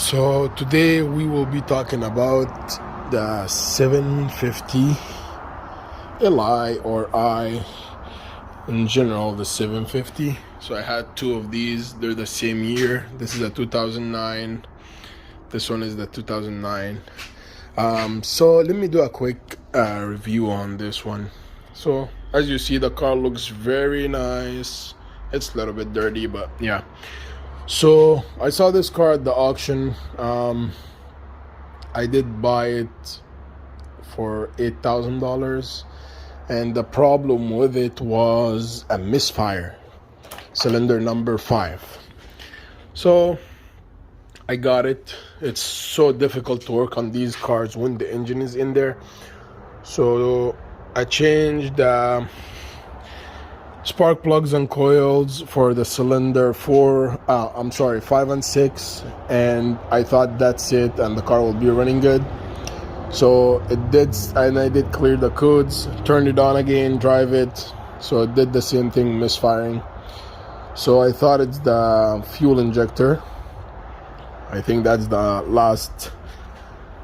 So today we will be talking about the 750 Li or I in general, the 750. So I had two of these. They're the same year. This is a 2009. This one is the 2009. So let me do a quick review on this one. So as you see, the car looks very nice. It's a little bit dirty, but yeah. So I saw this car at the auction. I did buy it for $8,000, and the problem with it was a misfire, cylinder number 5. So I got it. It's so difficult to work on these cars when the engine is in there. So I changed spark plugs and coils for the cylinder 5 and 6, and I thought that's it and the car will be running good. So it did, and I did clear the codes, turned it on again, drive it, so it did the same thing, misfiring. So I thought it's the fuel injector. I think that's the last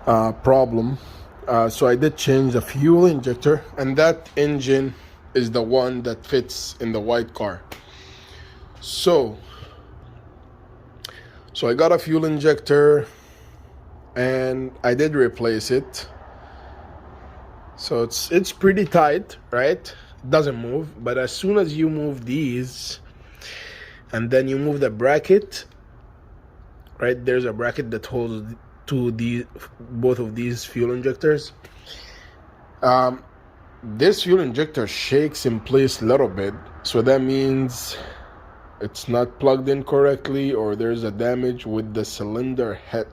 problem. So I did change the fuel injector, and that engine is the one that fits in the white car. So I got a fuel injector and I did replace it. So it's pretty tight, right? It doesn't move, but as soon as you move these and then you move the bracket, right, there's a bracket that holds both of these fuel injectors. This fuel injector shakes in place a little bit, so that means it's not plugged in correctly, or there's a damage with the cylinder head.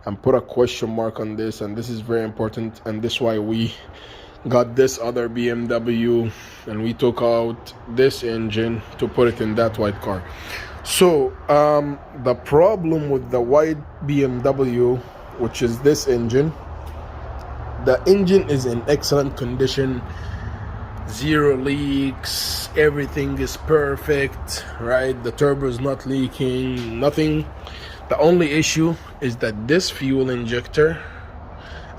And put a question mark on this, and this is very important, and this is why we got this other BMW and we took out this engine to put it in that white car. So the problem with the white BMW, which is this engine, the engine is in excellent condition, 0 leaks, everything is perfect, right? The turbo is not leaking, nothing. The only issue is that this fuel injector,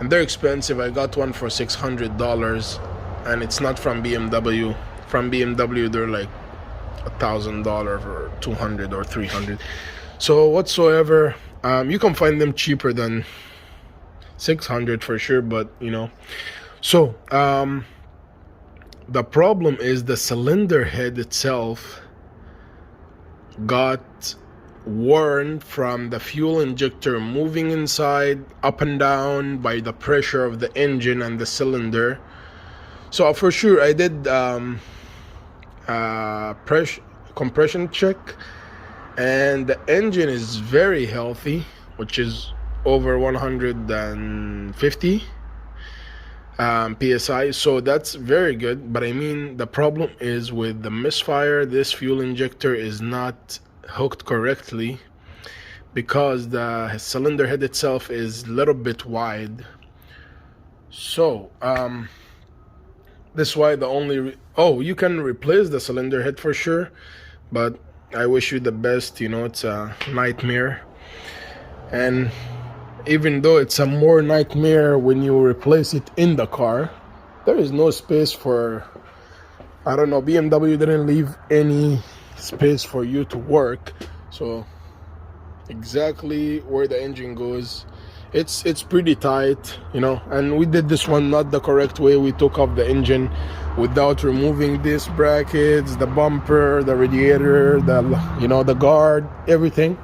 and they're expensive. I got one for $600, and it's not from BMW. From BMW, they're like $1,000 or $200 or $300. So whatsoever, you can find them cheaper than $600 for sure, but you know. So the problem is the cylinder head itself got worn from the fuel injector moving inside up and down by the pressure of the engine and the cylinder. So for sure I did compression check, and the engine is very healthy, which is over 150 psi, so that's very good. But I mean, the problem is with the misfire, this fuel injector is not hooked correctly because the cylinder head itself is a little bit wide. So this is why the only you can replace the cylinder head for sure, but I wish you the best. You know, it's a nightmare, and even though it's a more nightmare when you replace it in the car, there is no space for, I don't know, BMW didn't leave any space for you to work. So exactly where the engine goes, it's pretty tight, you know. And we did this one not the correct way. We took off the engine without removing these brackets, the bumper, the radiator, the guard, everything.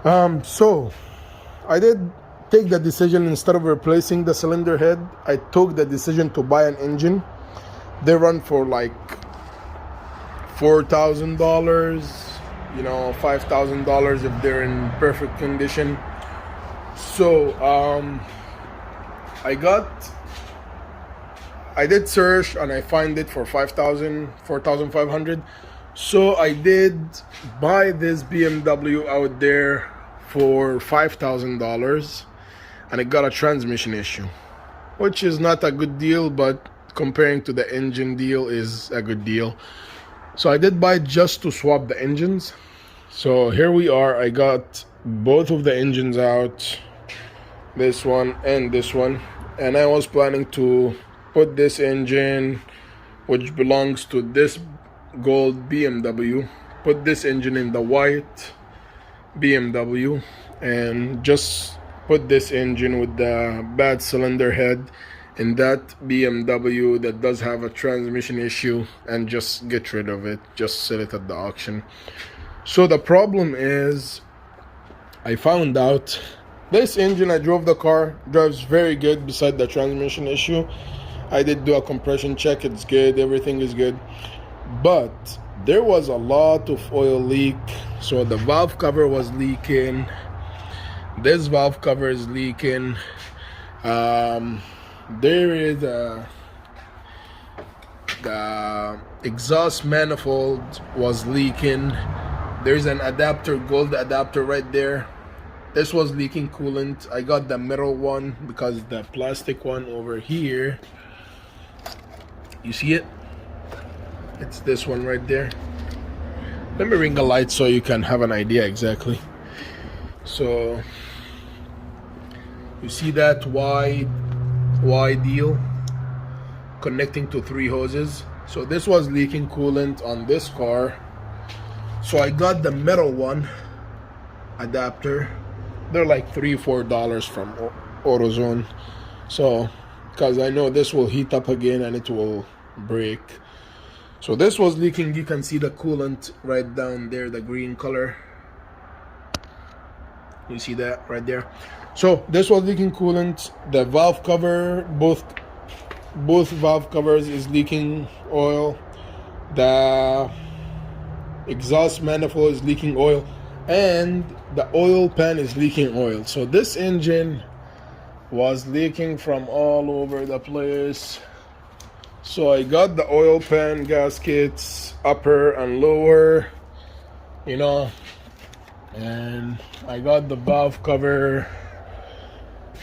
So I did take the decision, instead of replacing the cylinder head, I took the decision to buy an engine. They run for like $4,000, you know, $5,000 if they're in perfect condition. So I did search and I find it for $4,500. So I did buy this BMW out there for $5,000, and it got a transmission issue, which is not a good deal, but comparing to the engine deal is a good deal. So I did buy just to swap the engines. So here we are. I got both of the engines out, this one and this one, and I was planning to put this engine, which belongs to this gold BMW, put this engine in the white BMW, and just put this engine with the bad cylinder head in that BMW that does have a transmission issue, and just get rid of it, just sell it at the auction. So the problem is, I found out this engine, I drove the car, drives very good beside the transmission issue. I did do a compression check, it's good, everything is good, but there was a lot of oil leak. So the valve cover was leaking, this valve cover is leaking, there is the exhaust manifold was leaking, there's an adapter, gold adapter right there. This was leaking coolant. I got the middle one because the plastic one over here, you see it? It's this one right there. Let me ring a light so you can have an idea exactly. So you see that wide deal connecting to 3 hoses. So this was leaking coolant on this car. So I got the metal one adapter. They're like $3-4 from AutoZone. So because I know this will heat up again and it will break. So this was leaking. You can see the coolant right down there, the green color. You see that right there? So this was leaking coolant. The valve cover, both valve covers is leaking oil. The exhaust manifold is leaking oil, and the oil pan is leaking oil. So this engine was leaking from all over the place. So I got the oil pan gaskets, upper and lower, you know, and I got the valve cover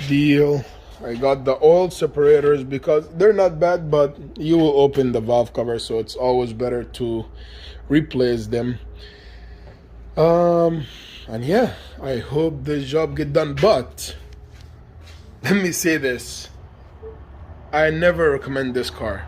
deal. I got the oil separators because they're not bad, but you will open the valve cover, so it's always better to replace them. And yeah, I hope this job get done. But let me say this, I never recommend this car.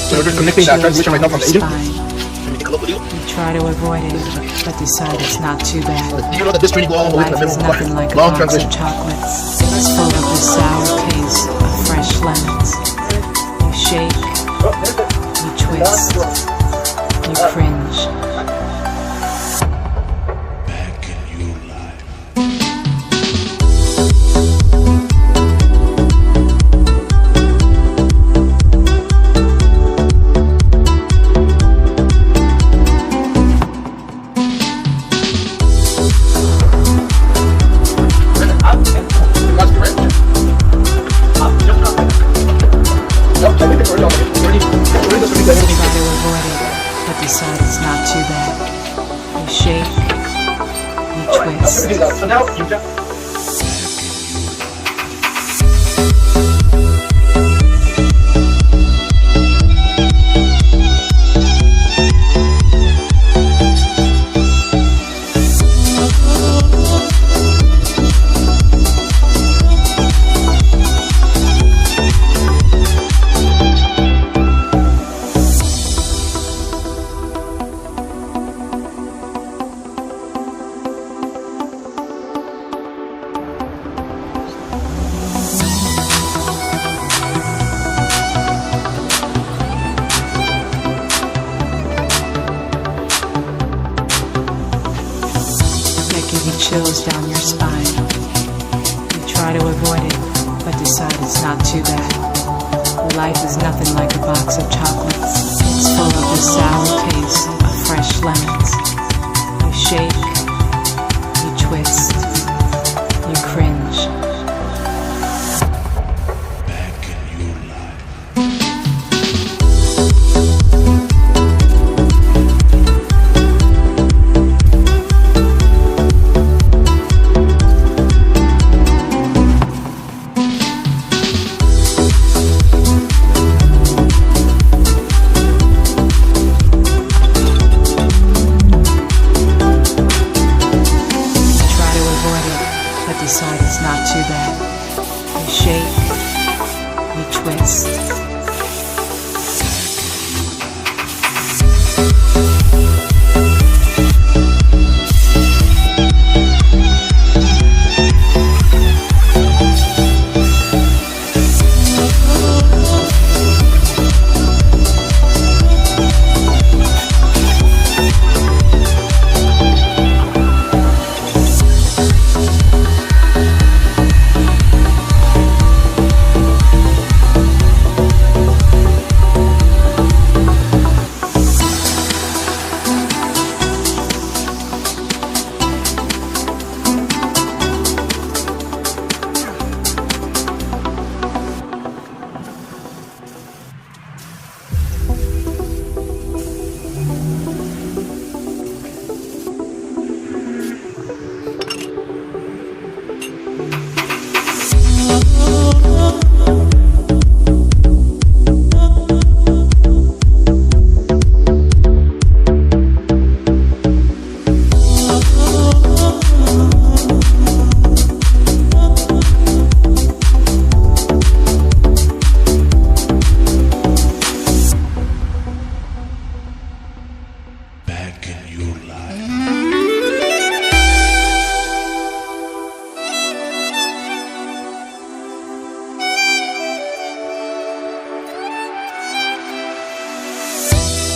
So we're just connecting that transmission right now from the engine. You try to avoid it, but decide it's not too bad. You know that this training all Life is nothing like a box of chocolates. It's full of the sour taste of fresh lemons. You shake, you twist, you cringe. Decide it's not too bad. You shake, you twist. So now you just chills down your spine. You try to avoid it, but decide it's not too bad. Life is nothing like a box of chocolates. It's full of the sour taste of fresh lemons. You shake, you twist, you cringe. Decide it's not too bad. You shake, you twist.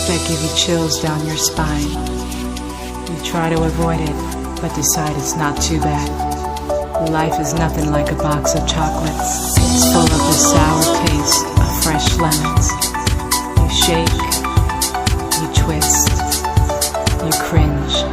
That give you chills down your spine. You try to avoid it, but decide it's not too bad. Life is nothing like a box of chocolates. It's full of the sour taste of fresh lemons. You shake, you twist, you cringe.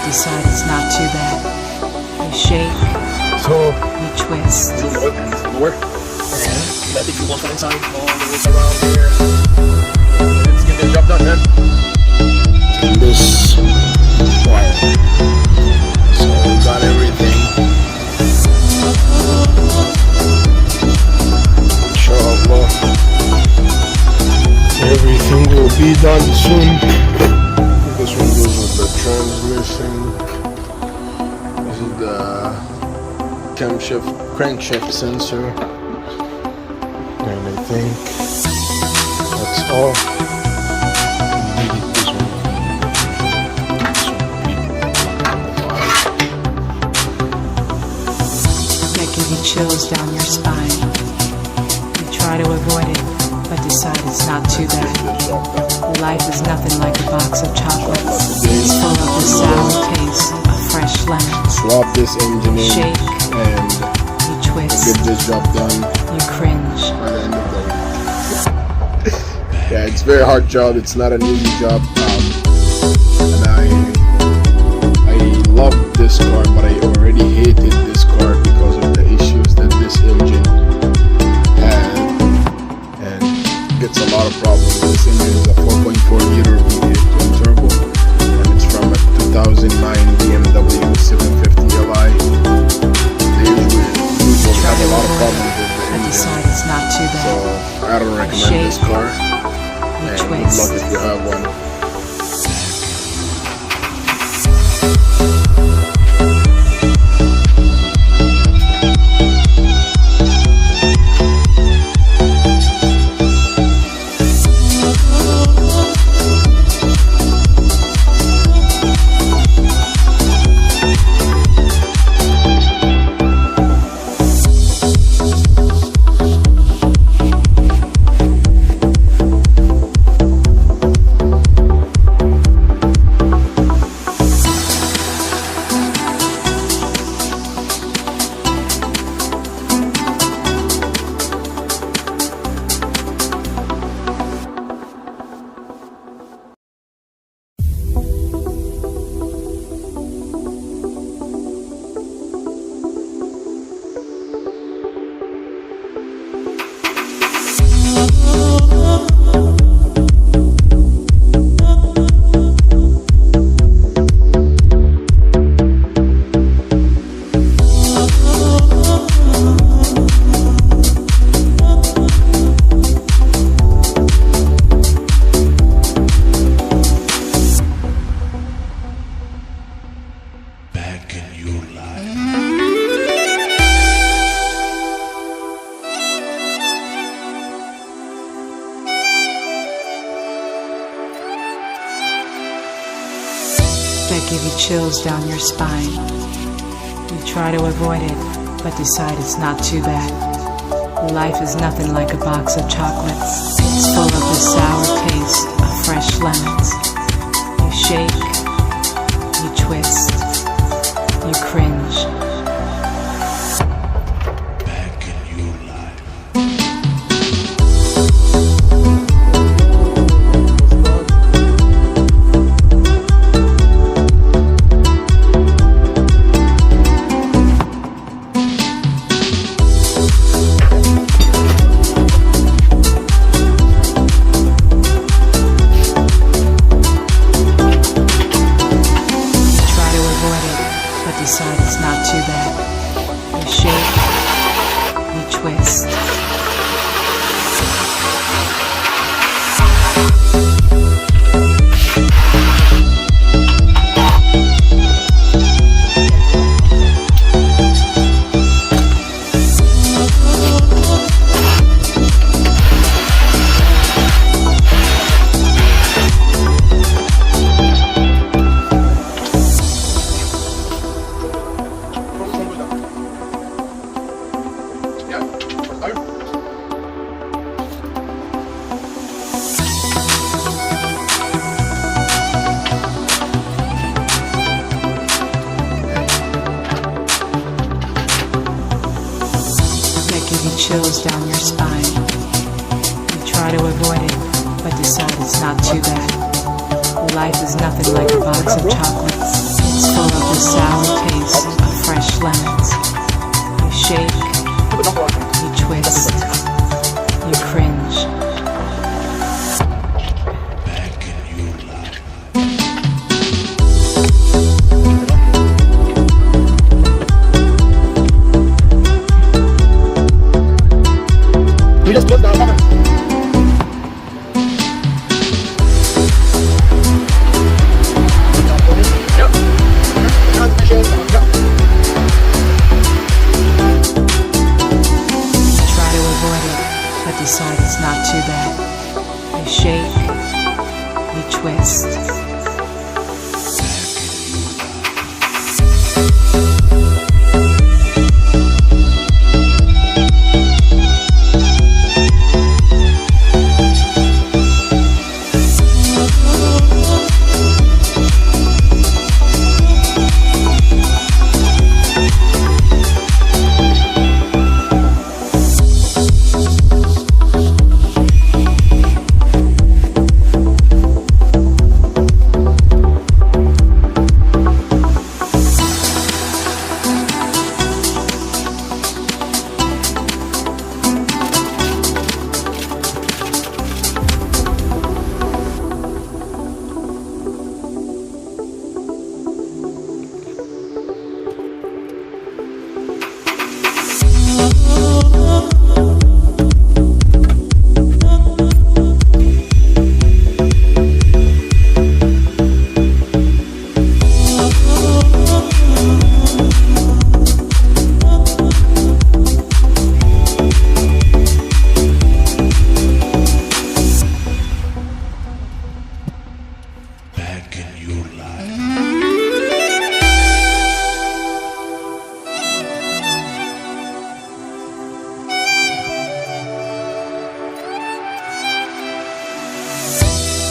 Decide it's not too bad. You shake, you twist. Work. And let the people come inside, all the way around here. Let's get the job done, man. And this wire. So we got everything. Inshallah, everything will be done soon. This one goes with the transmission. This is the crankshaft sensor. And I think that's all. This one. That give you chills down your spine. You try to avoid it, but decide it's not too bad. Life is nothing like a box of chocolates. It's full of the sour taste of fresh lemons. Swap this engine in Shake, and you twist, get this job done you cringe. by the end of the day. Yeah, it's a very hard job. It's not an easy job. And I love this car, but I already hated this car because of the issues that this engine had, and gets a lot of problems. This engine is a 4.4 liter V8 twin turbo, and it's from a 2009 BMW 750 Li. They usually have a lot of problems with the engine, Decide it's not too so bad. I don't recommend this car. You And good twist. luck if you have one. that give you chills down your spine. You try to avoid it, but decide it's not too bad. Life is nothing like a box of chocolates. It's full of the sour taste of fresh lemons. You shake, you twist, you cringe. Decide it's not too bad. You shake, you twist. Give you chills down your spine. You try to avoid it, but decide it's not too bad. Life is nothing like a box of chocolates. It's full of the sour taste of fresh lemons. You shake, you twist, you cringe. We just closed down cover. Yep. Transmission. Yep. Try to avoid it, but decide it's not too bad. You shake, you twist.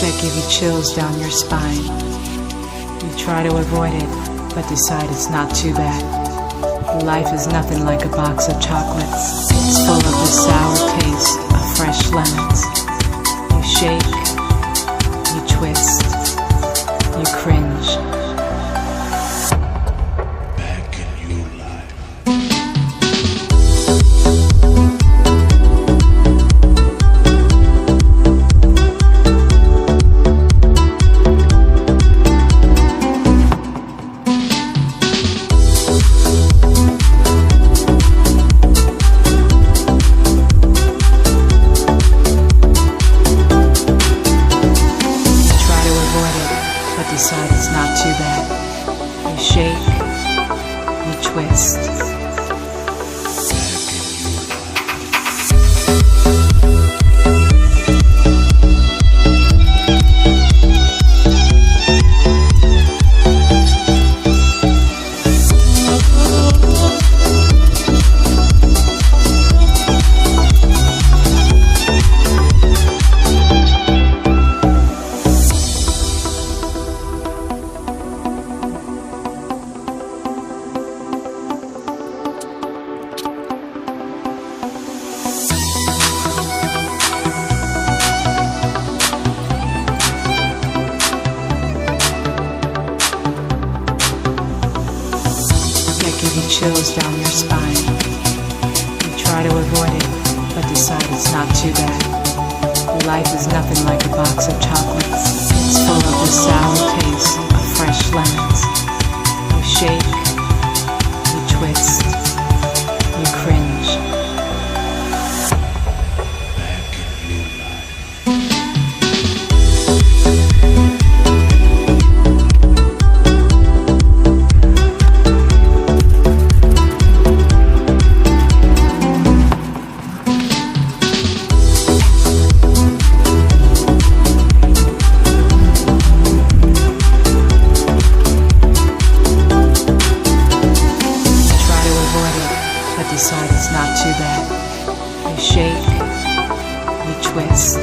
That give you chills down your spine. You try to avoid it, but decide it's not too bad. Life is nothing like a box of chocolates. It's full of the sour taste of fresh lemons. You shake, you twist, you cringe. Decide it's not too bad. You shake, you twist. chills down your spine. You try to avoid it, but decide it's not too bad. Life is nothing like a box of chocolates. It's full of the sour taste of fresh lemons. You shake, you twist, you cringe. Decide it's not too bad. You shake, you twist.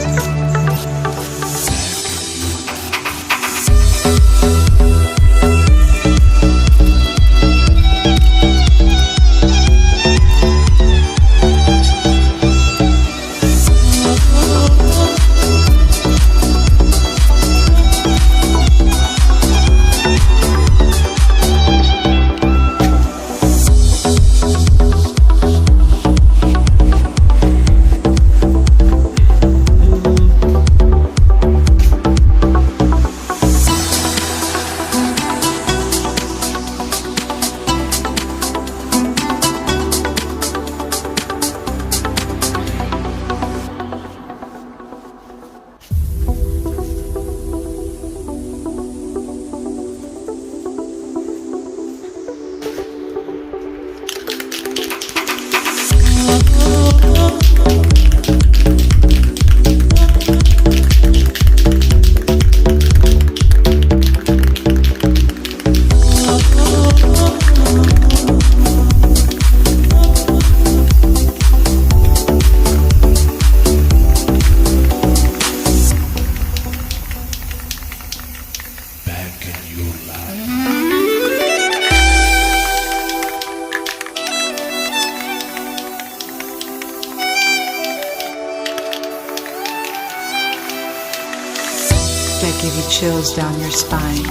That give you chills down your spine.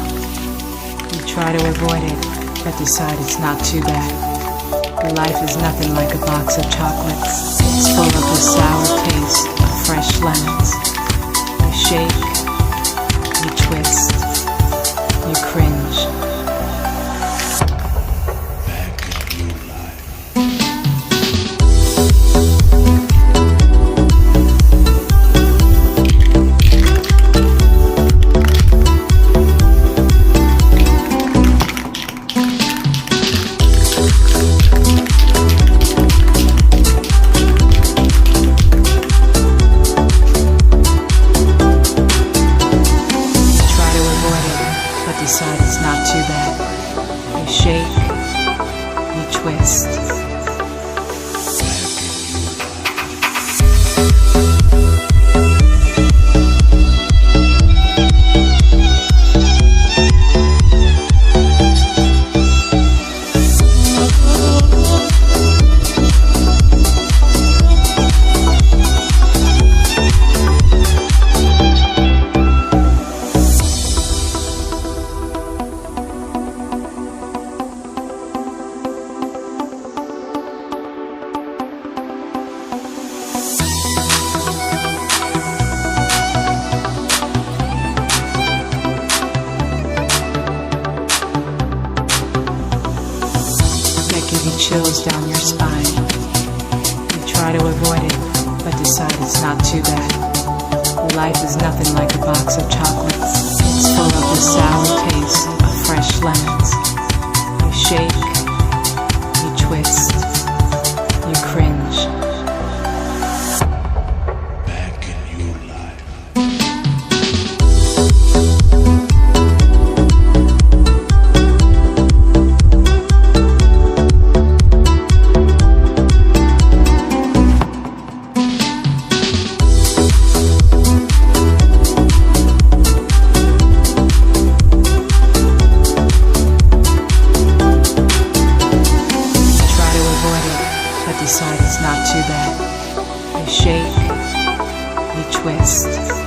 You try to avoid it, but decide it's not too bad. Life is nothing like a box of chocolates. It's full of the sour taste of fresh lemons. You shake, you twist, you cringe. Decide it's not too bad. You shake, you twist. Give you chills down your spine. You try to avoid it, but decide it's not too bad. Life is nothing like a box of chocolates. It's full of the sour taste of fresh lemons. You shake, you twist, you cringe. Decide it's not too bad. You shake, you twist.